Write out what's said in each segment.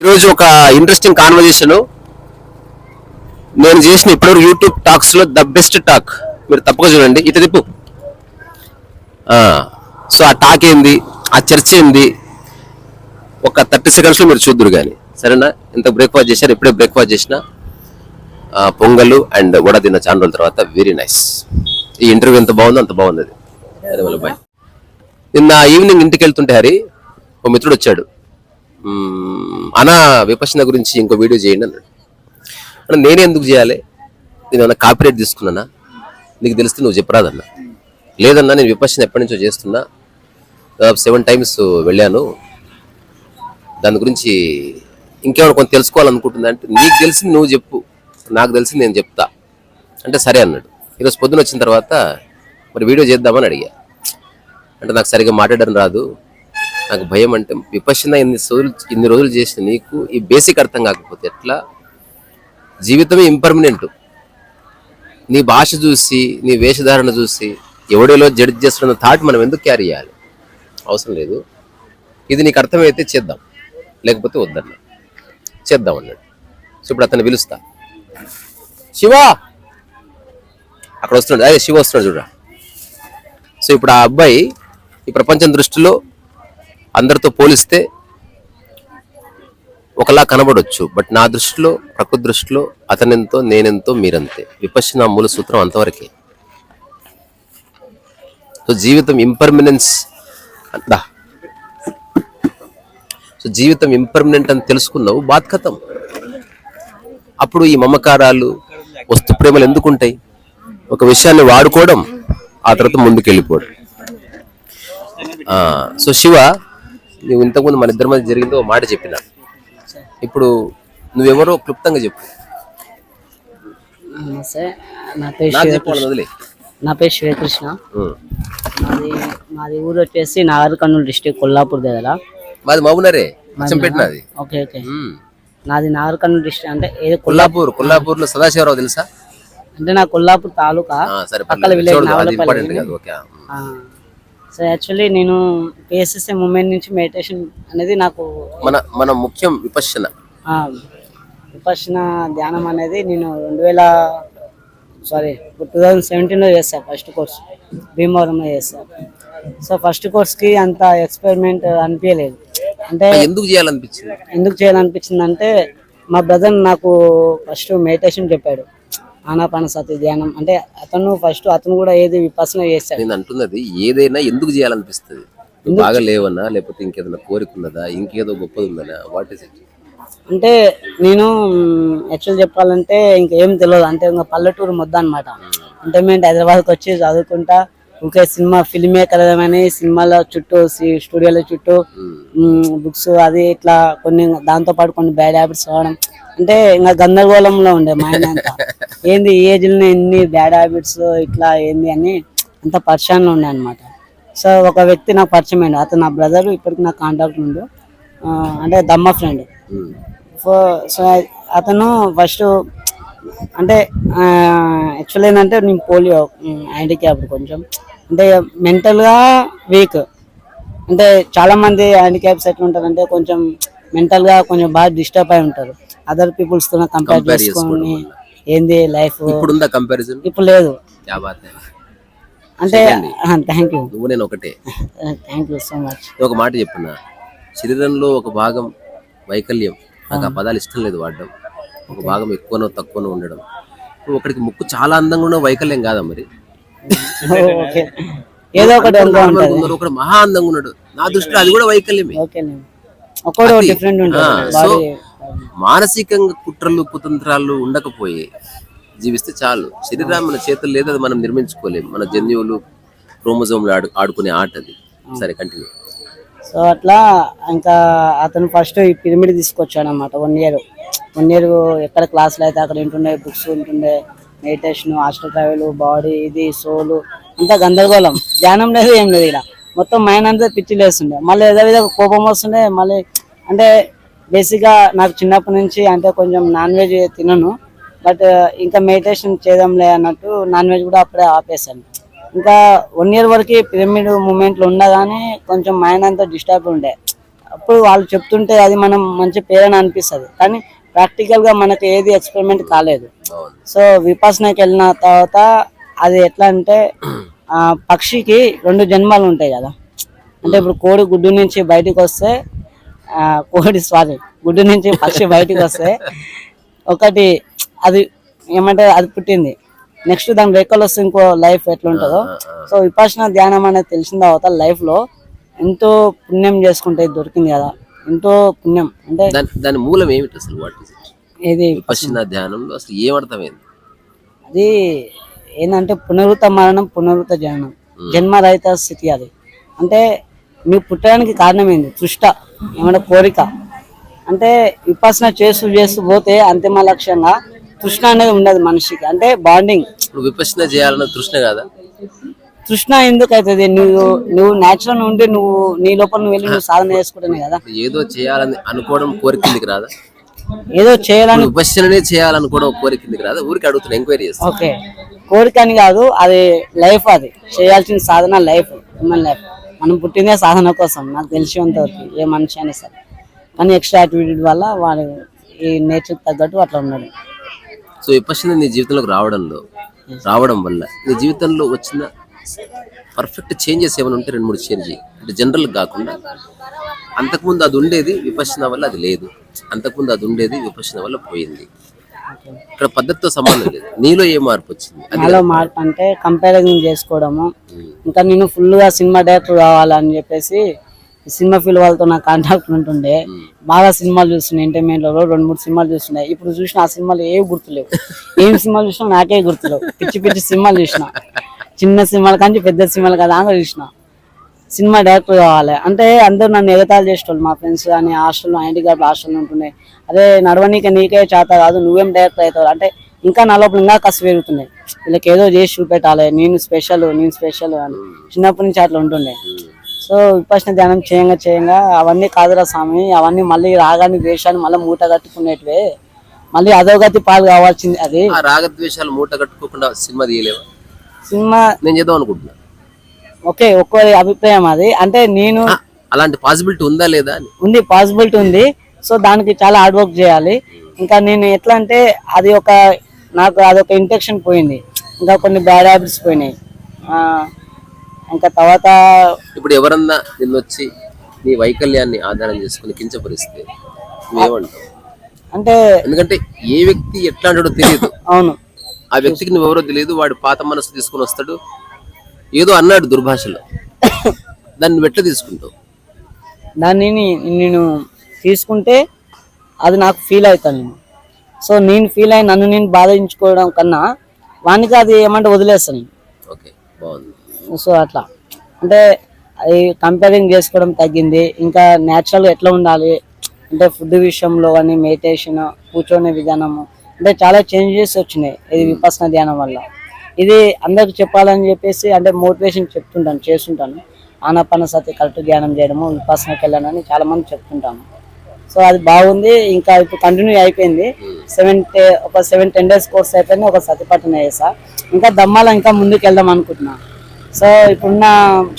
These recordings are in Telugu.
ఈరోజు ఒక ఇంట్రెస్టింగ్ కాన్వర్జేషన్ నేను చేసిన ఇప్పటివరకు యూట్యూబ్ టాక్స్ లో ద బెస్ట్ టాక్. మీరు తప్పక చూడండి. ఇటు తిప్పు. సో ఆ టాక్ ఏంది, ఆ చర్చ ఏంది, ఒక 30 seconds లో మీరు చూద్దరు కానీ, సరేనా? ఇంత బ్రేక్ఫాస్ట్ చేశారు, ఇప్పుడే బ్రేక్ఫాస్ట్ చేసిన పొంగలు అండ్ వడ తిన్న చాలా రోజుల తర్వాత. Very nice. ఈ ఇంటర్వ్యూ ఎంత బాగుందో అంత బాగుంది అది. బాయ్. నిన్న ఈవినింగ్ ఇంటికి వెళ్తుంటే హరి ఒక మిత్రుడు వచ్చాడు. అనా విపశ్యన గురించి ఇంకో వీడియో చేయండి అన్నాడు. అంటే నేనే ఎందుకు చేయాలి, నేను ఏమన్నా కాపీరైట్ తీసుకున్నానా, నీకు తెలిస్తే నువ్వు చెప్పరాదన్నా. లేదన్నా, నేను విపశ్యన ఎప్పటి నుంచో చేస్తున్నా, 7 times వెళ్ళాను, దాని గురించి ఇంకేమైనా కొంత తెలుసుకోవాలనుకుంటున్నా. అంటే నీకు తెలిసింది నువ్వు చెప్పు, నాకు తెలిసింది నేను చెప్తా అంటే సరే అన్నాడు. ఈరోజు పొద్దున వచ్చిన తర్వాత మరి వీడియో చేద్దామని అడిగా. అంటే నాకు సరిగ్గా మాట్లాడడం రాదు, నాకు భయం. అంటే విపశ్యన ఇన్ని రోజులు చేసిన నీకు ఈ బేసిక్ అర్థం కాకపోతే ఎట్లా? జీవితమే ఇంపర్మనెంట్. నీ భాష చూసి, నీ వేషధారణ చూసి ఎవడేలో జడ్జ్ చేస్తున్న థాట్ మనం ఎందుకు క్యారీ చేయాలి? అవసరం లేదు. ఇది నీకు అర్థమైతే చేద్దాం, లేకపోతే వద్దన్నా. చేద్దాం అన్నాడు. సో ఇప్పుడు అతను పిలుస్తా. శివ అక్కడ వస్తున్నాడు. అదే శివ వస్తున్నాడు చూడరా. సో ఇప్పుడు ఆ అబ్బాయి ఈ ప్రపంచం దృష్టిలో అందరితో పోలిస్తే ఒకలా కనబడొచ్చు, బట్ నా దృష్టిలో, ప్రకృతి దృష్టిలో అతనెంతో, నేనెంతో, మీరంతే. విపశ్యన మూల సూత్రం అంతవరకే. సో జీవితం ఇంపర్మనెన్స్ అందా. సో జీవితం ఇంపర్మనెంట్ అని తెలుసుకున్నావు, బాధ్కతం. అప్పుడు ఈ మమకారాలు, వస్తు ప్రేమలు ఎందుకుంటాయి? ఒక విషయాన్ని వాడుకోవడం, ఆ తర్వాత ముందుకు వెళ్ళిపోవడం. సో శివ, నువ్వు ఇంతకుముందు మన ఇద్దరి మధ్య జరిగిందో ఓ మాట చెప్పిన, ఇప్పుడు నువ్వెవరో క్లుప్తంగా చెప్పు. నా పేరు శ్రీకృష్ణ. మాది ఊరు వచ్చేసి నాగర్ కర్నూలు డిస్ట్రిక్ట్, కొల్లాపూర్ దగ్గర. మాది మహబూబ్నగరే, పెట్టినది. Okay okay. నాది నాగర్ కర్నూలు డిస్ట్రిక్ట్. అంటే కొల్లాపూర్. కొల్లాపూర్ లో సదాశివరావు తెలుసా? అంటే నా కొల్లాపూర్ తాలూకా, పక్కల విలేజ్. సో యాక్చువల్లీ నేను పిఎస్ఎస్ఏ మూమెంట్ నుంచి మెడిటేషన్ అనేది నాకు మన ముఖ్యం విపశ్యన. విపశ్యన ధ్యానం అనేది నేను 2017లో చేస్తాను. ఫస్ట్ కోర్స్ భీమవరంలో చేస్తాను. సో ఫస్ట్ కోర్స్కి అంత ఎక్స్పెరిమెంట్ అనిపించలేదు. అంటే ఎందుకు చేయాలనిపించింది అంటే మా బ్రదర్ నాకు ఫస్ట్ మెడిటేషన్ చెప్పాడు, ఆనాపానసతి ధ్యానం. అంటే అతను కూడా ఏది విపశ్యన చేస్తాడు. నేను అంటున్నది ఏదైనా ఎందుకు చేయాలనిపిస్తుంది? బాగా లేవన్నా, లేకపోతే ఇంకేదైనా కోరిక ఉన్నదా, ఇంకేదో గొప్పది ఉందనా? What is it? అంటే నేను యాక్చువల్ చెప్పాలంటే ఇంకేం తెలియదు. అంటే ఇంకా పల్లెటూరు ముద్ద అనమాట. అంటే మేము హైదరాబాద్కి వచ్చి చదువుకుంటా ఇంకే ఫిల్మ్ మేకర్ అని సినిమాల చుట్టూ, స్టూడియోల చుట్టూ బుక్స్ అది ఇట్లా కొన్ని, దాంతో పాటు కొన్ని బ్యాడ్ హ్యాబిట్స్ రావడం. అంటే ఇంకా గందరగోళంలో ఉండే మైండ్ అంతా. ఏంది ఈ ఏజ్లో ఎన్ని బ్యాడ్ హ్యాబిట్స్ ఇట్లా ఏంది అని అంత పరిచయంలో ఉండే అనమాట. సో ఒక వ్యక్తి నాకు పరిచయం అయ్యాడు. అతను నా బ్రదర్, ఇప్పటికి నాకు కాంటాక్ట్ ఉండు. అంటే దమ్మ ఫ్రెండ్. సో అతను ఫస్ట్ అంటే యాక్చువల్ ఏంటంటే నేను పోలియో హ్యాండిక్యాప్డ్, కొంచెం అంటే మెంటల్గా వీక్. అంటే చాలా మంది హ్యాండిక్యాప్స్ ఎట్లా ఉంటారంటే కొంచెం మెంటల్గా కొంచెం బాగా డిస్టర్బ్ అయి ఉంటారు. అదర్ పీపుల్స్ తో కంపేర్ చేసుకొని ఏంది లైఫ్. ఇప్పుడు లేదు. అంటే థ్యాంక్ యూ. నేను ఒకటే, థ్యాంక్ యూ సో మచ్. ఒక మాట చెప్పున్నా, శరీరంలో ఒక భాగం వైకల్యం, నాకు ఆ పదాలు ఇష్టం లేదు వాడడం. ఒక భాగం ఎక్కువనో తక్కువనో ఉండడం. ఒకటికి ముక్కు చాలా అందంగా ఉన్న వైకల్యం కాదా మరి? ఏదో ఒకటి ఒకటి మహా అందంగా ఉన్నాడు, నా దృష్టిలో అది కూడా వైకల్యమే. సో మానసికంగా కుట్రలు కుతంత్రాలు ఉండకపోయి జీవిస్తే చాలు. శరీరం మన చేతులు లేదు, అది మనం నిర్మించుకోలేము. మన జన్యువులు, క్రోమోజోములు ఆడుకునే ఆట అది. సరే, కంటిన్యూ. సో అట్లా ఇంకా అతను ఫస్ట్ ఈ పిరమిడ్ తీసుకొచ్చాడు అనమాట. 1 year ఎక్కడ క్లాసులు అయితే అక్కడ ఉంటుండే, బుక్స్ ఉంటుండే, మెడిటేషన్, హాస్టల్ ట్రావెల్, బాడీ, ఇది సోలు అంతా గందరగోళం. ధ్యానం లేదు, ఏం లేదు. ఇలా మొత్తం మైండ్ అంతా పిచ్చి లేస్తుండే. మళ్ళీ ఏదో కోపం వస్తుండే. మళ్ళీ అంటే బేసిక్గా నాకు చిన్నప్పటి నుంచి అంటే కొంచెం నాన్ వెజ్ తినను, బట్ ఇంకా మెడిటేషన్ చేద్దాంలే అన్నట్టు నాన్ వెజ్ కూడా అప్పుడే ఆపేసాను. ఇంకా 1 year వరకు పిరమిడ్ మూమెంట్లు ఉండగానే కొంచెం మైండ్ అంతా డిస్టర్బ్ ఉండే. ఇప్పుడు వాళ్ళు చెప్తుంటే అది మనం మంచి పేరని అనిపిస్తుంది, కానీ ప్రాక్టికల్ గా మనకి ఏది ఎక్స్పెరిమెంట్ కాలేదు. అవును. సో విపాసనకి వెళ్ళిన తర్వాత అది ఎట్లా అంటే పక్షికి 2 జన్మలు ఉంటాయి కదా. అంటే ఇప్పుడు కోడి గుడ్డు నుంచి బయటకు వస్తే గుడ్డు నుంచి పక్షి బయటకు వస్తే ఒకటి అది ఏమంటే అది పుట్టింది, నెక్స్ట్ దాని రెక్కలు వస్తే ఇంకో లైఫ్ ఎట్లా ఉంటుందో. సో విపాసన ధ్యానం అనేది తెలిసిన తర్వాత లైఫ్ లో ఎంతో పుణ్యం చేసుకుంటే దొరికింది కదా, ఎంతో పుణ్యం. అంటే దాని మూలం ఏమిటి అసలు? What is it? ఇది విపశ్యన ధ్యానంలో అసలు ఏమర్థమైంది? అది ఏంటంటే పునరుత మరణం పునరుత జననం, జన్మరహిత స్థితి. అది అంటే నువ్వు పుట్టడానికి కారణం ఏంది? తృష్ట, ఏమంటే కోరిక. అంటే విపాసన చేస్తూ పోతే అంతిమ లక్ష్యంగా తృష్ణ అనేది ఉండదు మనిషికి, అంటే బాండింగ్. ఇప్పుడు విపశ్యన చేయాలన్న తృష్ణ కాదా? తృష్ణ ఎందుకు అవుతుంది? నువ్వు నేచురల్ ఉండి నువ్వు నీ లోపల నువ్వు వెళ్ళి నువ్వు సాధన చేసుకుంటానే కదా. ఏదో చేయాలని అనుకోవడం కోరికిందికి రాదా? ఏదో చేయాలని విపశ్యననే చేయాలనుకోవడం కోరికిందికి రాదా? ఊరికి అడుగుతున్నా, ఎంక్వైరీ చేస్తా. ఓకే, కోరిక అని కాదు, అది లైఫ్. అది చేయాల్సిన సాధన లైఫ్, హ్యూమన్ లైఫ్. మనం పుట్టిందే సాధన కోసం నాకు తెలిసినంతవరకు, ఏ మనిషి అయినా సరే. కానీ ఎక్స్ట్రా యాక్టివిటీ వల్ల వాడు ఈ నేచర్ తగ్గట్టు అట్లా ఉన్నాడు. సో విపశ్యన నీ జీవితంలోకి రావడం వల్ల నీ జీవితంలో వచ్చిన పర్ఫెక్ట్ చేంజెస్ ఏమైనా ఉంటే 2-3 చేంజ్ చేయి. అంటే జనరల్ కాకుండా అంతకుముందు అది ఉండేది, విపశ్యన వల్ల అది లేదు, అంతకుముందు అది ఉండేది, విపశ్యన వల్ల పోయింది. ఇక్కడ పద్ధతితో సంబంధం లేదు, నీలో ఏ మార్పు వచ్చింది? నాలో మార్పు అంటే కంపారిజన్ చేసుకోవడము. ఇంకా నేను ఫుల్ గా సినిమా డైరెక్టర్ కావాలని చెప్పేసి సినిమా ఫీల్డ్ వాళ్ళతో నా కాంటాక్ట్ ఉంటుండే. బాగా సినిమాలు చూస్తున్నాయి, ఎంటర్టైన్మెంట్ లో 2-3 సినిమాలు చూస్తున్నాయి. ఇప్పుడు చూసిన ఆ సినిమాలు ఏవి గుర్తులేవు, ఏం సినిమాలు చూసినా నాకే గుర్తులేవు. పిచ్చి పిచ్చి సినిమాలు చూసిన, చిన్న సినిమాలు కానీ పెద్ద సినిమాలు కదా అని చూసిన. సినిమా డైరెక్టర్ కావాలి అంటే అందరూ నన్ను ఎగతాలు చేసేవాళ్ళు, మా ఫ్రెండ్స్ కానీ హాస్టల్లో, ఐటీ గార్డ్ హాస్టల్లో ఉంటుండే. అదే నడవనీకే నీకే చేత కాదు, నువ్వేం డైరెక్టర్ అవుతావు అంటే ఇంకా నా లోపల ఇంకా కసి పెరుగుతున్నాయి. వీళ్ళకి ఏదో చేసి చూపెట్టాలి, నేను స్పెషల్ అని చిన్నప్పటి నుంచి అట్లా ఉంటుండే. సో విపశ్యన ధ్యానం చేయంగా అవన్నీ కాదురా స్వామి, అవన్నీ మళ్ళీ రాగాన్ని ద్వేషాన్ని మళ్ళీ మూట కట్టుకునేటివే, మళ్ళీ అధోగతి పాలు కావాల్సింది. అది రాగద్వేషాలు మూట కట్టుకోకుండా సినిమా తీయలేవా? సినిమా నేను చేద్దాం అనుకుంటున్నా. ఓకే, ఒక్కరి అభిప్రాయం అది. అంటే నేను అలాంటి పాసిబిలిటీ ఉందా లేదా అని? ఉంది, పాసిబిలిటీ ఉంది. సో దానికి చాలా హార్డ్ వర్క్ చేయాలి. ఇంకా నేను ఎట్లా అంటే అది నాకు అదొక ఇన్ఫెక్షన్ పోయింది, ఇంకా కొన్ని బ్యాడ్ హ్యాబిట్స్ పోయినాయి. ఇంకా తర్వాత ఇప్పుడు ఎవరన్నా నిన్నొచ్చి నీ వైకల్యాన్ని ఆధారం చేసుకుని కించపరిస్తే నువ్వేమంటావు? అంటే ఎందుకంటే ఏ వ్యక్తి ఎట్లా అంటాడో తెలియదు. అవును, ఆ వ్యక్తికి నువ్వెవరో తెలియదు, వాడు పాత మనసు తీసుకుని వస్తాడు, ఏదో అన్నాడు దుర్భాషలో, దాన్ని నువ్వు ఎట్లా తీసుకుంటావు? దాన్ని నేను తీసుకుంటే అది నాకు ఫీల్ అవుతాను నేను. సో నేను ఫీల్ అయ్యి నన్ను నేను బాధించుకోవడం కన్నా వానికి అది ఏమంటే వదిలేస్తాను. ఓకే, బాగుంది. సో అట్లా అంటే అది కంపేరింగ్ చేసుకోవడం తగ్గింది. ఇంకా న్యాచురల్గా ఎట్లా ఉండాలి అంటే ఫుడ్ విషయంలో కానీ, మెడిటేషన్, కూర్చొనే విధానము, అంటే చాలా చేంజెస్ వచ్చినాయి ఇది విపశ్యన ధ్యానం వల్ల. ఇది అందరికి చెప్పాలని చెప్పేసి అంటే మోటివేషన్ చెప్తుంటాను, చేస్తుంటాను. ఆనాపానసతి కరెక్ట్ ధ్యానం చేయడము, విపశ్యనకి వెళ్ళానని చాలా మంది చెప్తుంటాను. సో అది బాగుంది. ఇంకా ఇప్పుడు కంటిన్యూ అయిపోయింది. 7-10 days కోర్స్ అయిపోయింది. ఒక సతిపట్టణ చేసా. ఇంకా దమ్మాల ఇంకా ముందుకు వెళ్దాం అనుకుంటున్నా. సో ఇప్పుడున్న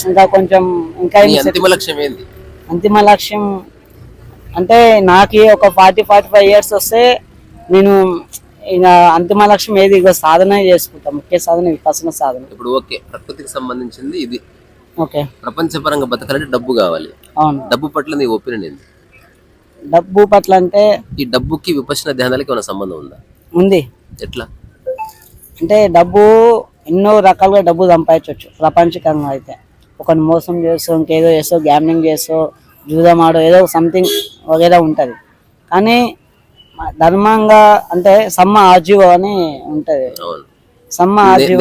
ఇంకా కొంచెం ఇంకా అంతిమ లక్ష్యం ఏంది? అంతిమ లక్ష్యం అంటే నాకు ఒక 40-45 years వస్తే నేను ఇంకా అంతిమ లక్ష్యం ఏది ఇక సాధన చేసుకుంటాం. ముఖ్య సాధన విపశ్యన సాధన. ఇప్పుడు ఓకే, ప్రకృతికి సంబంధించింది ఇది. ఓకే, ప్రపంచపరంగా బతకాలంటే డబ్బు కావాలి. అవును. డబ్బు పట్ల నీ ఒపీనియన్ ఏంది? డబ్బు పట్ల అంటే ఈ డబ్బుకి విపశ్యన ధ్యానాలకి ఏమైనా సంబంధం ఉందా? ఉంది. ఎట్లా అంటే డబ్బు ఎన్నో రకాలుగా డబ్బు సంపాదించవచ్చు ప్రపంచకంగా. అయితే ఒకరిని మోసం చేస్తూ, ఇంకేదో చేస్తూ, గ్యామ్లింగ్ చేస్తూ, జూదం ఆడో ఏదో సంథింగ్ వగేరా ఉంటుంది. కానీ ధర్మంగా అంటే సమ్మ ఆజీవ అని ఉంటది. సమ్మ ఆజీవ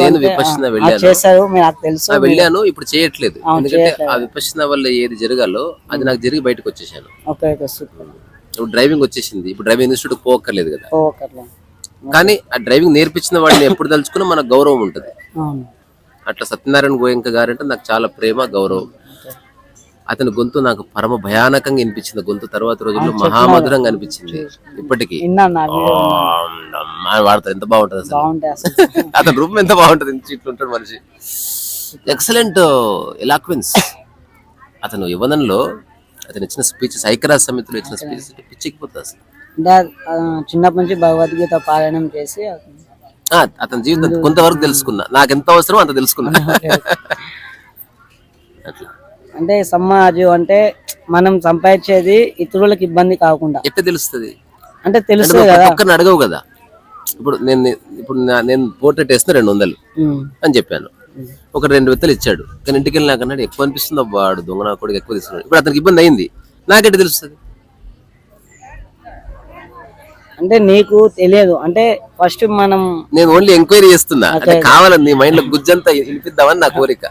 చేస్తారు, నాకు తెలుసు. వెళ్ళాను, ఇప్పుడు చేయట్లేదు. ఎందుకంటే ఆ విపశ్యన వల్ల ఏది జరగాలో అది నాకు జరిగి బయటకు వచ్చేసాను. ఇప్పుడు డ్రైవింగ్ వచ్చేసింది. ఇప్పుడు డ్రైవింగ్ ఇన్స్టిట్యూట్ పోక్కర్లేదు కదా. కానీ ఆ డ్రైవింగ్ నేర్పించిన వాడిని ఎప్పుడు తలుచుకున్నా మనకు గౌరవం ఉంటుంది. అట్లా సత్యనారాయణ గోయంక గారు అంటే నాకు చాలా ప్రేమ, గౌరవం. అతని గొంతు నాకు పరమ భయానకంగా అనిపించింది. గొంతు తర్వాత రోజుల్లో మహామధురంగా అనిపించింది. ఇప్పటికీ వాడతారు, ఎంత బాగుంటది అసలు. అతని రూపం ఎంత బాగుంటది, ఇట్లుంటాడు మనిషి. ఎక్సలెంట్ ఎలాక్వెన్స్. అతను యువనంలో అతను ఇచ్చిన స్పీచెస్, ఐక్యరాజ్య సమితిలో ఇచ్చిన స్పీచెస్ పిచ్చిపోతుంది అసలు. అంటే చిన్నప్పటి నుంచి భగవద్గీత పారాయణం చేసి అతని జీవితం కొంతవరకు తెలుసుకున్నా, నాకు ఎంత అవసరం అంత తెలుసుకున్నా. అట్లా అంటే సమాజం అంటే మనం సంపాదించేది ఇతరులకు ఇబ్బంది కాకుండా ఎట్లా తెలుస్తుంది అంటే తెలుస్తుంది కదా. ఒక్కరిని అడగవు కదా. నేను పోర్ట్రేట్ వేస్తే 200 అని చెప్పాను, ఒక 2 విత్తలు ఇచ్చాడు. కానీ ఇంటికి వెళ్ళి నాకు అన్నాడు ఎక్కువ అనిపిస్తుంది అబ్బా, వాడు దొంగ నా కొడుకు ఎక్కువ తీసుకున్నాడు. ఇప్పుడు అతనికి ఇబ్బంది అయింది, నాకెట్లా తెలుస్తుంది? అంటే నీకు తెలియదు అంటే ఫస్ట్ నేను ఓన్లీ ఎంక్వైరీ చేస్తున్నా, అంటే కావాలని నీ మైండ్ లో గుజ్జంతా వినిపిద్దామని నా కోరిక.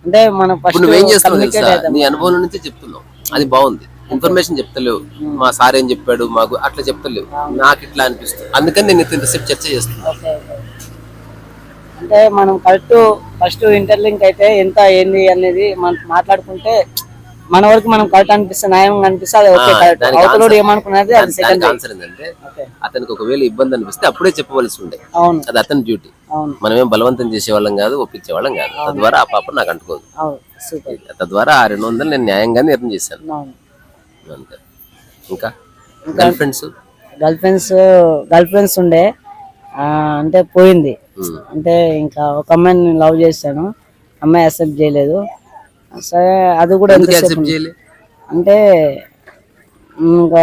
అంటే మనం ఫస్ట్ నువ్వేం చేస్తున్నావు తెలుసా, నీ అనుభవం నుంచి చెప్తున్నావు, అది బాగుంది. ఇన్ఫర్మేషన్ చెప్తలేవు, మా సార్ ఏం చెప్పాడు మాకు అట్లా చెప్తలేవు, నాకు ఇట్లా అనిపిస్తుంది. అందుకని నేను ఇంతసేపు చర్చ చేస్తున్నా. అంటే మనం ఫస్ట్ ఇంటర్లింక్ అయితే ఎంత ఏంది అనేది మనం మాట్లాడుకుంటే మన వరకు మనం కరెక్ట్ అనిపిస్తే, న్యాయంగా అనిపిస్తే అది ఓకే కరెక్ట్. అవతలోడు ఏమనుకున్నది అది సెకండ్. ఆన్సర్ ఏంటంటే అతనికి ఒకవేళ ఇబ్బంది అనిపిస్తే అప్పుడే చెప్పవలసి ఉండే, అవును అది అతని డ్యూటీ. మనమేం బలవంతం చేసేవాళ్ళం కాదు, ఒప్పించేవాళ్ళం కాదు. తద్వారా ఆ పాప నాకు అంటుకోదు. తద్వారా ఆ 200 నేను న్యాయంగా నిర్ణయం చేశాను. అంతే. ఇంకా గర్ల్ ఫ్రెండ్స్ ఉండే అంటే పోయింది. అంటే ఇంకా ఒక అమ్మాయిని లవ్ చేశాను, అమ్మాయి యాక్సెప్ట్ చేయలేదు. సరే అది కూడా అంటే ఇంకా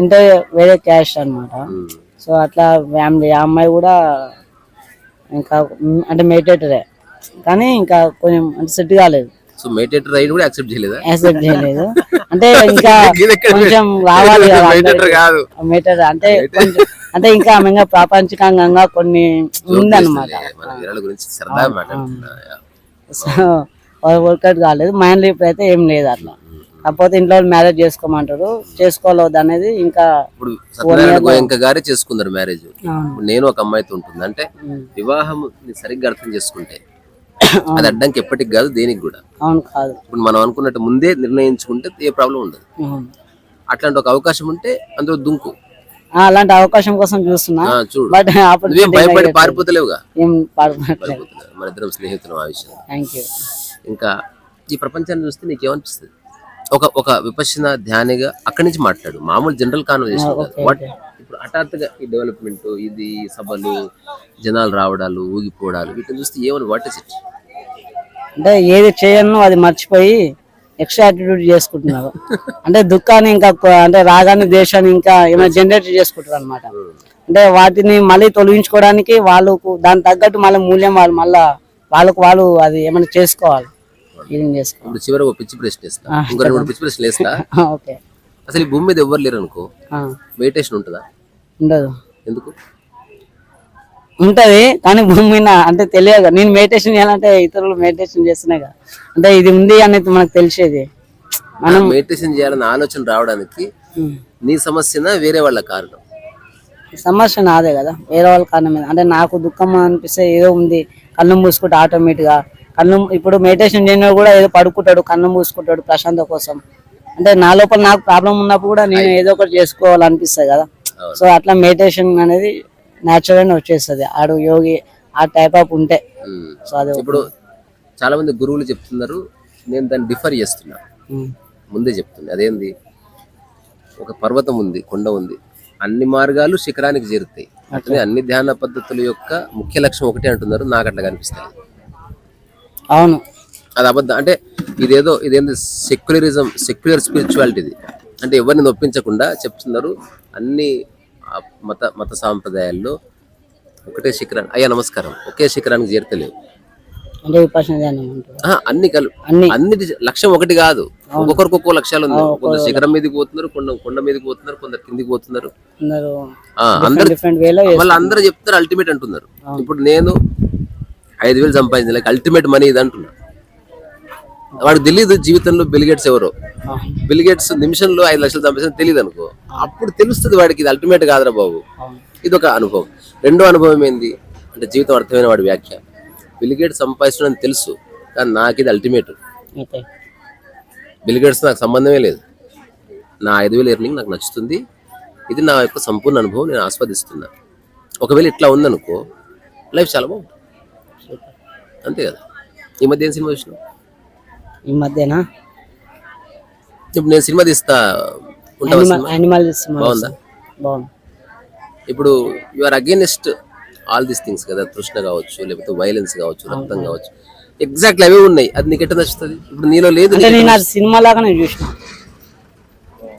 ఇంటర్ వేరే క్యాస్ట్ అన్నమాట. సో అట్లా ఫ్యామిలీ ఆ అమ్మాయి కూడా ఇంకా అంటే మెడిటేటరే, కానీ ఇంకా కొంచెం అంటే సెట్ కాలేదు. సో మెడిటేటర్ అయిన కూడా యాక్సెప్ట్ చేయలేదు. అంటే ఇంకా కొంచెం రావాలి మెడిటేటర్ అంటే అంటే ఇంకా ఆమె ప్రాపంచికంగా కొన్ని ఉందన్నమాట. సో వర్కౌట్ కాలేదు. మైండ్లో ఇప్పుడైతే ఏం లేదు అట్లా. కాకపోతే ఇంట్లో మ్యారేజ్ చేసుకోమంటారు, చేసుకోలేదు అనేది. ఇంకా ఇప్పుడు గారే చేసుకున్నారు మ్యారేజ్. నేను ఒక అమ్మాయితో ఉంటుంది అంటే వివాహం సరిగ్గా అర్థం చేసుకుంటే అది అడ్డంకి ఎప్పటికి కాదు, దేనికి కూడా. అవును కాదు. ఇప్పుడు మనం అనుకున్నట్టు ముందే నిర్ణయించుకుంటే ఏ ప్రాబ్లం ఉండదు. అట్లాంటి ఒక అవకాశం ఉంటే అందులో దుంకు. అలాంటి అవకాశం కోసం చూస్తున్నా. చూడు, భయపడి పారిపోతలేవుగా. మన ఇద్దరం స్నేహితులం ఆ విషయం. ఇంకా ఈ ప్రపంచాన్ని చూస్తే నీకేమనిపిస్తుంది? ఒక విపశ్యన ధ్యానిగా అక్కడి నుంచి మాట్లాడు, మామూలు జనరల్ కాన్వర్సేషన్ కాదు. ఇప్పుడు హఠాత్తుగా ఈ డెవలప్మెంట్, ఇది సభలు, జనాలు రావడాలు, ఊగిపోవడాలు, వీటిని చూస్తే ఏమని వాట్ ఇస్ ఇట్? అంటే ఏది చేయను అది మర్చిపోయి ఎక్స్ట్రా యాటిట్యూడ్ చేసుకుంటున్నారు. అంటే దుఃఖాన్ని ఇంకా అంటే రాగాన్ని, దేశాన్ని ఇంకా ఏమైనా జనరేట్ చేసుకుంటారు అనమాట. అంటే వాటిని మళ్ళీ తొలగించుకోవడానికి వాళ్ళకు దాని తగ్గట్టు మళ్ళీ మూల్యం వాళ్ళు అది ఏమైనా చేసుకోవాలి. ఇప్పుడు చివరి ఒక పిచ్చి ప్రశ్న వేస్తా, ఇంకో 2 పిచ్చి ప్రశ్నలు వేస్తా. అసలు ఈ భూమి మీద ఎవ్వరు లేరు అనుకో, మెడిటేషన్ ఉంటుందా? ఉండదు. ఎందుకు? ఉంటది కానీ భూమి మీద అంటే తెలియదు. నేను మెడిటేషన్ చేయాలంటే ఇతరులు మెడిటేషన్ చేస్తున్నాయి కదా, అంటే ఇది ఉంది అనేది మనకు తెలిసేది. మనం మెడిటేషన్ చేయాలన్న ఆలోచన రావడానికి నీ సమస్యనా వేరే వాళ్ళ కారణం? సమస్య నాదే కదా, వేరే వాళ్ళ కారణం మీద. అంటే నాకు దుఃఖం అనిపిస్తే ఏదో ఉంది, కళ్ళు మూసుకుంటే ఆటోమేటిక్ గా ఇప్పుడు మెడిటేషన్ చేయడం కూడా ఏదో పడుకుంటాడు, కన్ను మూసుకుంటాడు ప్రశాంతత కోసం. అంటే నా లోపల నాకు ప్రాబ్లం ఉన్నప్పుడు కూడా నేను ఏదో ఒకటి చేసుకోవాలనిపిస్తుంది కదా. సో అట్లా మెడిటేషన్ అనేది న్యాచురల్ గా వచ్చేస్తుంది. ఆడు యోగి ఆ టైప్ ఆఫ్ ఉంటే. సో అది ఇప్పుడు చాలా మంది గురువులు చెప్తున్నారు, నేను దాన్ని డిఫర్ చేస్తున్నా, ముందే చెప్తున్నా. అదేంది? ఒక పర్వతం ఉంది, కొండ ఉంది, అన్ని మార్గాలు శిఖరానికి చేరుతాయి. అట్లనే అన్ని ధ్యాన పద్ధతుల యొక్క ముఖ్య లక్ష్యం ఒకటే అంటున్నారు. నాకు అట్లా కనిపిస్తుంది. అవును, అది అబద్ధం. అంటే ఇదేంది సెక్యులర్ స్పిరిచువాలిటీ. ఇది అంటే ఎవరిని నొప్పించకుండా చెప్తున్నారు. అన్ని మత సాంప్రదాయాల్లో ఒకటే శిఖరాన్ని, అయ్యా నమస్కారం, ఒకే శిఖరానికి చేరతలేవు. అన్నిటి లక్ష్యం ఒకటి కాదు, ఒక్కొక్కరికి ఒక్కో లక్ష్యాలు ఉంది. కొందరు శిఖరం మీదకి పోతున్నారు, కొండ మీదకి పోతున్నారు, కొందరు కిందికి పోతున్నారు. మళ్ళీ అందరూ చెప్తారు అల్టిమేట్ అంటున్నారు. ఇప్పుడు నేను 5,000 సంపాదించిన అల్టిమేట్ మనీ ఇది అంటున్నా. వాడికి తెలియదు జీవితంలో బిల్గేట్స్ ఎవరో. బిల్గేట్స్ నిమిషంలో 5 లక్షలు సంపాదించిన తెలియదు అనుకో, అప్పుడు తెలుస్తుంది వాడికి ఇది అల్టిమేట్ కాదురా బాబు. ఇది ఒక అనుభవం. రెండో అనుభవం ఏంది అంటే జీవితం అర్థమైన వాడి వ్యాఖ్య. బిల్గేట్స్ సంపాదించడం తెలుసు, కానీ నాకు ఇది అల్టిమేట్. బిల్గేట్స్ నాకు సంబంధమే లేదు. నా 5,000 ఎర్నింగ్ నాకు నచ్చుతుంది, ఇది నా యొక్క సంపూర్ణ అనుభవం, నేను ఆస్వాదిస్తున్నా. ఒకవేళ ఇట్లా ఉందనుకో లైఫ్ చాలా బాగుంటుంది. అంతే కదా. ఈ మధ్య ఏం సినిమా చూసినావు? ఈ మధ్యన ఇప్పుడు నేను సినిమా తీస్తా ఉంటావా సినిమా? యానిమల్ బాగుందా? బాగుంది. ఇప్పుడు you are against all these things కదా, తృష్ణ కావచ్చు, లేకపోతే వైలెన్స్ కావచ్చు, రక్తం కావచ్చు, ఎగ్జాక్ట్లీ అవే ఉన్నాయి. అది నీకు ఎట్లా నచ్చుతుంది? ఇప్పుడు నీలో లేదు. అంటే నేను అది సినిమా లాగా నేను చూసిన,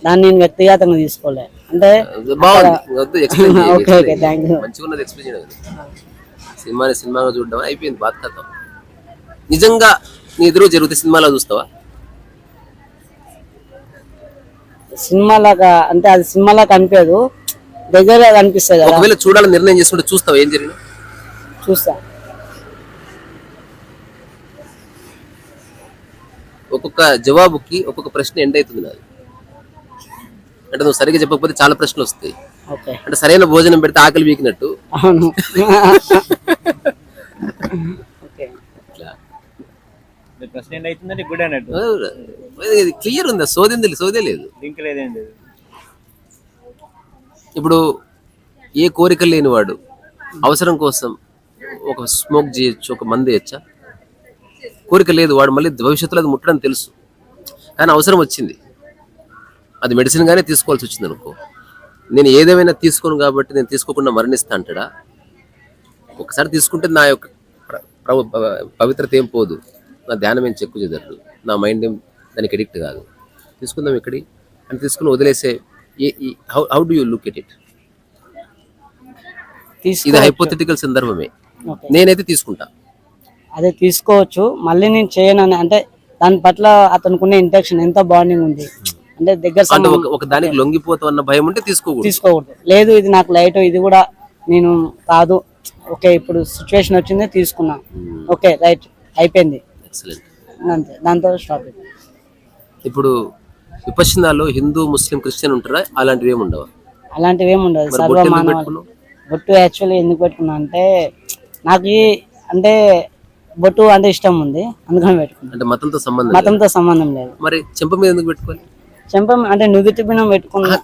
దాన్ని నేను వ్యక్తిగతంగా తీసుకోలే. అంటే బాగుంది, explain okay okay thank you. మంచిగా ఉన్నది ఎక్స్ప్లెయిన్ చేయడం. సినిమాగా చూడడం అయిపోయింది, బాధ కథ. నిజంగా నీ ఎదురు జరిగితే సినిమాలో చూస్తావా? సినిమా లాగా అంటే అది సినిమా లాగా అనిపించదు, దగ్గర అనిపిస్తుంది కదా. ఒకవేళ చూడాలని నిర్ణయం చేసుకుంటే చూస్తావా? ఏం జరిగింది చూస్తా. ఒక్కొక్క జవాబుకి ఒక్కొక్క ప్రశ్న ఎండ్ అవుతుంది నాది. అంటే నువ్వు సరిగ్గా చెప్పకపోతే చాలా ప్రశ్నలు వస్తాయి. ఓకే. అంటే సరైన భోజనం పెడితే ఆకలి వీకినట్టు. అవును. ఓకే. ప్రశ్న ఏంటవుతుందంటే గుడ్ అన్నట్టు క్లియర్ ఉంది, సోదే లేదు. లింక్ లేదండి. ఇప్పుడు ఏ కోరిక లేనివాడు అవసరం కోసం ఒక స్మోక్ చేయొచ్చు, ఒక మందు చేయొచ్చా? కోరిక లేదు, వాడు మళ్ళీ భవిష్యత్తులో అది ముట్టడం తెలుసు, కానీ అవసరం వచ్చింది, అది మెడిసిన్ గానే తీసుకోవాల్సి వచ్చింది అనుకో. నేను ఏదేమైనా తీసుకోను కాబట్టి నేను తీసుకోకుండా మరణిస్తా అంటాడా? ఒకసారి తీసుకుంటే నా యొక్క పవిత్రత ఏం పోదు, నా ధ్యానం ఏం చెక్కు చెదరదు, నా మైండ్ ఏం దానికి ఎడిక్ట్ కాదు. తీసుకుందాం ఎక్కడి అని తీసుకుని వదిలేసే. How do you look at it? ఇది హైపోథెటికల్ సందర్భమే. నేనైతే తీసుకుంటా. అదే తీసుకోవచ్చు, మళ్ళీ నేను చేయను అంటే దాని పట్ల అతనుకున్న ఇంటెన్షన్ ఎంత బాండింగ్ ఉంది అంటే దగ్గర అంటే ఒక దానికి లొంగిపోతాం అన్న భయం ఉంటే తీసుకోకూడదు. లేదు ఇది నాకు లైట్, ఇది కూడా నేను కాదు, ఓకే ఇప్పుడు సిచ్యువేషన్ వచ్చింది తీసుకున్నా, ఓకే రైట్ అయిపోయింది, ఎక్సలెంట్, అంతే, దాంతో స్టాప్. ఇప్పుడు విపశ్యనాలో హిందూ, ముస్లిం, క్రిస్టియన్ ఉంటారా? అలాంటివి ఏమి ఉండవా? అలాంటివి ఏమి ఉండదు, సర్వ మానవాళి. బొట్టు యాక్చువల్లీ ఎందుకు పెట్టుకున్నా అంటే నాకు అంటే బొట్టు అంటే ఇష్టం ఉంది, అందుకని పెట్టుకున్నా. అంటే మతంతో సంబంధం లేదు. మరి చెంప మీద ఎందుకు పెట్టుకోవాలి? చెంప అంటే నుదుటి పైన పెట్టుకున్నా.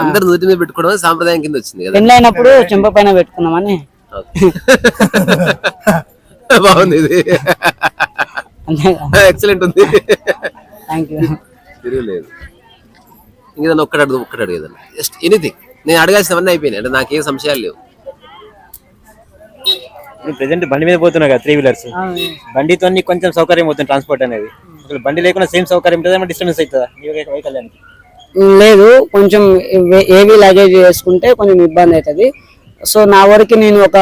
అందరు నుదుటి మీద పెట్టుకోవడం సాంప్రదాయం కింద వచ్చింది కదా. పెళ్ళైనప్పుడు చెంప పైన పెట్టుకున్నామని. బాగుంది, ఇది అంతే. ఎక్సలెంట్ ఉంది, థ్యాంక్ యూ. తిరగలేదు. ఇంకేదన్నా ఒక్కటి అడిగేదన్నా, జస్ట్ ఎనీథింగ్. నేను అడగాల్సినవన్నీ అయిపోయినాయి, అంటే నాకేం సంశయాలు లేవు. ఇప్పుడు ప్రెసెంట్ బండి మీద పోతున్నా కదా, 3 వీలర్స్, బండితో కొంచెం సౌకర్యం అవుతుంది ట్రాన్స్పోర్ట్ అనేది. అసలు బండి లేకుండా సేమ్ సౌకర్యం ఉంటుందా, డిస్టర్బెన్స్ అవుతుందా వైకల్యానికి? లేదు, కొంచెం ఏవి లగేజ్ వేసుకుంటే కొంచెం ఇబ్బంది అవుతుంది. సో నా వరకు నేను ఒక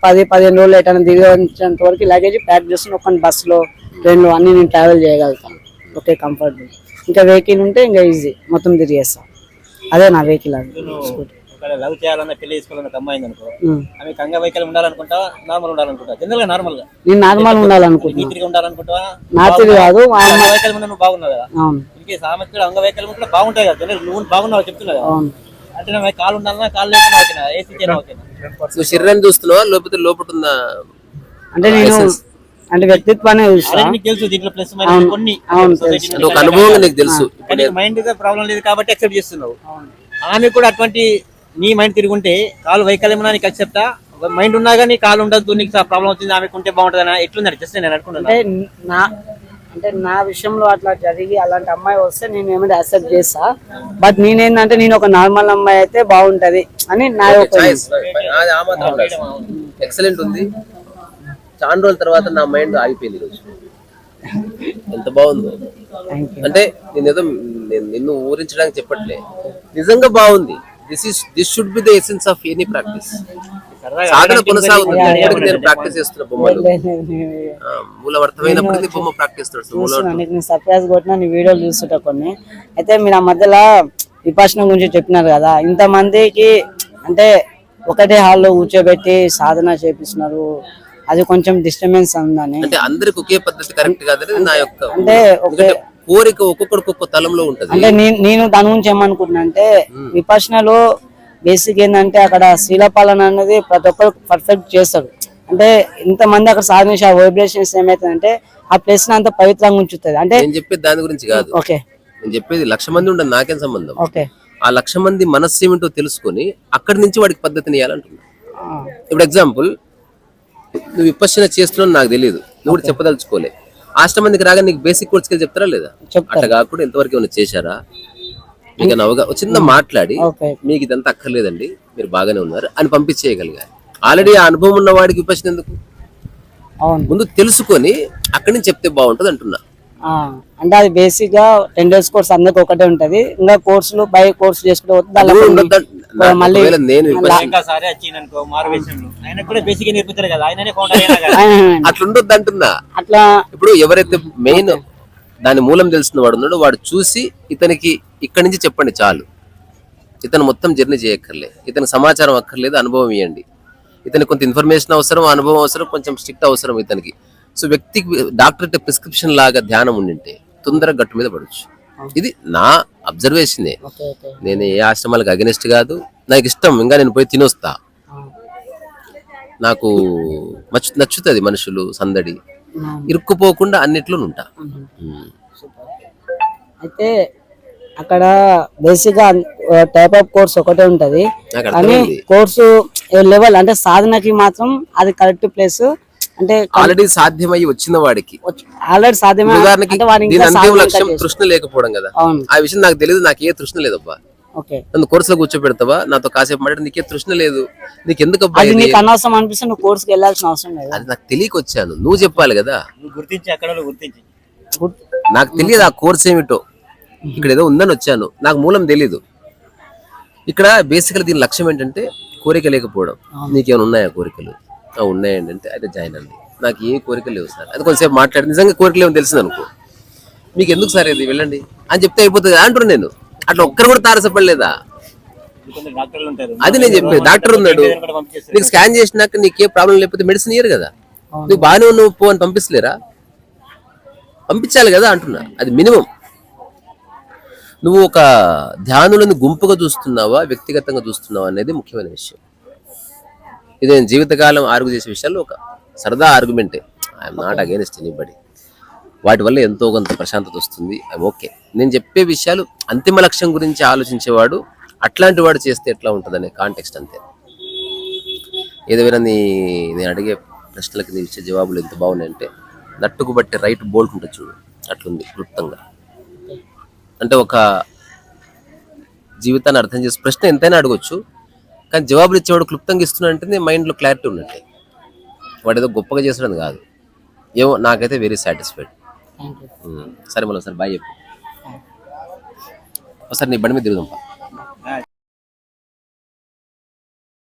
10-15 రోజులు ఎటైనా దిగేంత వరకు లగేజ్ ప్యాక్ చేస్తున్న ఒక బస్సులో, ట్రైన్లో అన్ని నేను ట్రావెల్ చేయగలుగుతాను, ఓకే కంఫర్ట్. ఇంకా వెహికల్ ఉంటే ఇంకా ఈజీ, మొత్తం తిరిగేస్తాను. అదే నా వెహికల్. అది లవ్ చేయాలన్నా పెళ్లి చేసుకోవాలన్న అమ్మాయి అనుకో, ఆమె కంగా వైకల్యం ఉండాలనుకుంటా, నార్మల్ ఉండాలనుకుంటా? జనరల్ గా నార్మల్ గా నేను నార్మల్ ఉండాలనుకుంటున్నా, ఉండాలనుకుంటా. నార్మల్ కాదు, వైకల్యం నువ్వు బాగున్నావు కదా, సామెత అంగ వైకల్యం ఉంటే బాగుంటాయి కదా, జనరల్ నువ్వు బాగున్నావు చెప్తున్నా కదా. అంటే కాలు ఉండాలన్నా కాలు లేకుండా ఓకేనా, ఏసీ చేయడం ఓకేనా? నువ్వు శరీరాన్ని చూస్తున్నావా లేకపోతే లోపల ఉందా? అంటే నేను అంటే వ్యక్తిత్వాన్ని తెలుసు, దీంట్లో ప్లస్ కొన్ని ఒక అనుభవం నీకు తెలుసు. మైండ్ ప్రాబ్లం లేదు కాబట్టి అక్సెప్ట్ చేస్తున్నావు. ఆమె కూడా అటువంటి నీ మైండ్ తిరుగుంటే కాలు వైకల్యం నీకు అక్సెప్టా? మైండ్ ఉన్నా కానీ కాలు ఉండదు, నీకు ప్రాబ్లం అవుతుంది, ఆమెకు ఉంటే బాగుంటుంది ఎట్లుందని జస్ట్ నేను అనుకుంటున్నా. అంటే నా విషయంలో అట్లా జరిగి అలాంటి అమ్మాయి వస్తే నేను ఏమైనా యాక్సెప్ట్ చేస్తా. బట్ నేనేంటంటే నేను ఒక నార్మల్ అమ్మాయి అయితే బాగుంటది అని నా ఎక్సలెంట్ ఉంది. చాలా రోజుల తర్వాత నా మైండ్ ఆగిపోయింది ఈరోజు, ఎంత బాగుందో. అంటే నేనేదో నిన్ను ఊరించడానికి చెప్పట్లే, నిజంగా బాగుంది. This should be the essence of any practice. సాధన కొనసాగుతుంది. నేను ప్రాక్టీస్ చేస్తున్న బొమ్మలు మూలం అర్థమైనప్పటికీ బొమ్మ ప్రాక్టీస్ చేస్తున్నాను. సర్ప్రైజ్ కొట్టిన నీ వీడియోలు చూస్తుంటా కొన్ని. అయితే మీరు ఆ మధ్యలో విపశ్యన గురించి చెప్పినారు కదా, ఇంతమందికి అంటే ఒకటే హాల్లో కూర్చోబెట్టి సాధన చేపిస్తున్నారు, అది కొంచెం డిస్టర్బెన్స్ ఉందని. అంటే అందరికి ఒకే పద్ధతి కరెక్ట్ కాదని నా యొక్క అంటే కోరిక, ఒక్కొక్కడికి ఒక్కొక్క తలంలో ఉంటది. అంటే నేను దాని గురించి ఏమనుకుంటున్నా అంటే విపశ్యనలో బేసిక్ ఏంటంటే అక్కడ శీలపాలన అనేది ప్రతి ఒక్కరు పర్ఫెక్ట్ చేస్తారు. అంటే ఇంతమంది అక్కడ సాధించే వైబ్రేషన్స్ ఏమైతుందంటే ఆ ప్లేస్ అంతా పవిత్రంగా ఉంచుతుంది. అంటే నేను చెప్పేది దాని గురించి కాదు, ఓకే నేను చెప్పేది 1,00,000 మంది ఉండదు, నాకేం సంబంధం. ఓకే, ఆ 1,00,000 మంది మనస్సు ఏమిటో తెలుసుకొని అక్కడి నుంచి వాడికి పద్ధతిని ఇవ్వాలంటున్నా. ఇప్పుడు ఎగ్జాంపుల్, నువ్వు విపశ్యన చేస్తున్నావు నాకు తెలియదు, నువ్వు కూడా చెప్పదలుచుకోలే, ఆశ్రమానికి రాగా నీకు బేసిక్ కోర్స్ కి చెప్తారా లేదా? చెప్తారు. అట్లా కాకుండా ఇంతవరకు ఏమైనా చేశారా? మీకు నవ్వుగా చిన్న మాట్లాడి ఓకే. మీకు ఇదంతా అక్కర్లేదండి, మీరు బాగానే ఉన్నారు అని పంపించేయగలిగారు. ఆల్రెడీ ఆ అనుభవం ఉన్న వాడికి విపక్షణ ఎందుకు? అవును. ముందు తెలుసుకొని అక్కడి నుంచి చెప్తే బాగుంటది అంటున్నా. అంటే అది బేసిక్ గా 10 days కోర్స్ అందరికి ఒకటే ఉంటది. ఇంకా కోర్సులు బై కోర్స్ చేసుకుంటే మళ్ళీ నేను ఇంకా సారే వచ్చిందనుకో మారు విషయంలో ఆయన కూడా బేసిక్ నేర్పుతారు కదా, ఆయననే కౌంటర్ అట్లా ఉండొద్దు అంటున్నా. అట్లా ఇప్పుడు ఎవరైతే మెయిన్ దాని మూలం తెలిసిన వాడు ఉన్నాడో వాడు చూసి ఇతనికి ఇక్కడి నుంచి చెప్పండి చాలు. ఇతను మొత్తం జర్నీ చేయక్కర్లే, ఇతనికి సమాచారం అక్కర్లేదు, అనుభవం ఇవ్వండి. ఇతనికి కొంత ఇన్ఫర్మేషన్ అవసరం, అనుభవం అవసరం, కొంచెం స్ట్రిక్ట్ అవసరం ఇతనికి. సో వ్యక్తికి డాక్టర్ ప్రిస్క్రిప్షన్ లాగా ధ్యానం ఉండింటే తొందరగా గట్టు మీద పడవచ్చు. ఇది నా అబ్జర్వేషనే. నేను ఏ ఆశ్రమాలకు అగెనిస్ట్ కాదు, నాకు ఇష్టం. ఇంకా నేను పోయి తినొస్తా, నాకు నచ్చుతుంది మనుషులు సందడి, ఇరుక్కుపోకుండా అన్నిట్లో ఉంటా. అయితే అక్కడ బేసిక్ గా టైప్ ఆఫ్ కోర్స్ ఒకటే ఉంటది, కానీ కోర్సు లెవెల్ అంటే సాధనకి మాత్రం అది కరెక్ట్ ప్లేస్. అంటే ఆల్రెడీ సాధ్యమయ్యి వచ్చిన వాడికి ఆల్రెడీ సాధ్యమే. ఉదాహరణకి దీని అంతిమ లక్ష్యం తృష్ణ లేకపోవడం కదా. ఆ విషయం నాకు తెలియదు, నాకు ఏ తృష్ణ లేదబ్బా. నన్ను కోర్సులో కూర్చోబెడతావా, నాతో కాసేపు మాట్లాడి నీకే తృష్ణ లేదు, నీకు ఎందుకు నీకు అనవసరం అనిపిస్తే నువ్వు కోర్సుకి వెళ్ళాల్సిన అవసరం లేదు. అది నాకు తెలియక వచ్చాను, నువ్వు చెప్పాలి కదా. గుర్తించి అక్కడ గుర్తించి నాకు తెలియదు ఆ కోర్స్ ఏమిటో, ఇక్కడ ఏదో ఉందని వచ్చాను, నాకు మూలం తెలీదు. ఇక్కడ బేసికల్ దీని లక్ష్యం ఏంటంటే కోరిక లేకపోవడం. నీకేమైనా ఉన్నాయా కోరికలు? ఉన్నాయండి అంటే అయితే జాయిన్ అండి. నాకు ఏ కోరికలు లేవు సార్. అది కొంతసేపు మాట్లాడి నిజంగా కోరికలు ఏమో తెలిసింది అనుకో, మీకు ఎందుకు సార్ ఇది వెళ్ళండి అని చెప్తే అయిపోతుంది అంటున్నాను నేను. అట్లా ఒక్కరు కూడా తారసపడలేదా? అది నేను చెప్పేది. డాక్టర్ ఉన్నాడు, నీకు స్కాన్ చేసినాక నీకే ప్రాబ్లం లేకపోతే మెడిసిన్ ఇయ్యరు కదా. నువ్వు బాగానే ఉన్నావు పో అని పంపిస్తలేరా? పంపించాలి కదా అంటున్నా. అది మినిమం. నువ్వు ఒక ధ్యానులను గుంపుగా చూస్తున్నావా, వ్యక్తిగతంగా చూస్తున్నావా అనేది ముఖ్యమైన విషయం. ఇది నేను జీవితకాలం ఆర్గ్యూ చేసే విషయాల్లో ఒక సరదా ఆర్గ్యుమెంటే. I'm not against anybody. వాటి వల్ల ఎంతో కొంత ప్రశాంతత వస్తుంది, ఐఎమ్ ఓకే. నేను చెప్పే విషయాలు అంతిమ లక్ష్యం గురించి ఆలోచించేవాడు అట్లాంటి వాడు చేస్తే ఎట్లా ఉంటుంది అనే కాంటెక్స్ట్ అంతే. ఏదైనా నేను అడిగే ప్రశ్నలకి నీ ఇచ్చే జవాబులు ఎంత బాగున్నాయంటే నట్టుకు బట్టి రైట్ బోల్ట్ ఉంటుంది చూడు, అట్లుంది క్లుప్తంగా. అంటే ఒక జీవితాన్ని అర్థం చేసి ప్రశ్న ఎంతైనా అడగొచ్చు, కానీ జవాబులు ఇచ్చేవాడు క్లుప్తంగా ఇస్తున్నాడంటే మైండ్లో క్లారిటీ ఉన్నట్టే. వాడు ఏదో గొప్పగా చేస్తాడని కాదు. ఏమో నాకైతే వెరీ సాటిస్ఫైడ్. సరే మళ్ళీ ఒకసారి బాయ్ చెప్పు. ఒకసారి నీ బండి మీద తిరుగుదాం.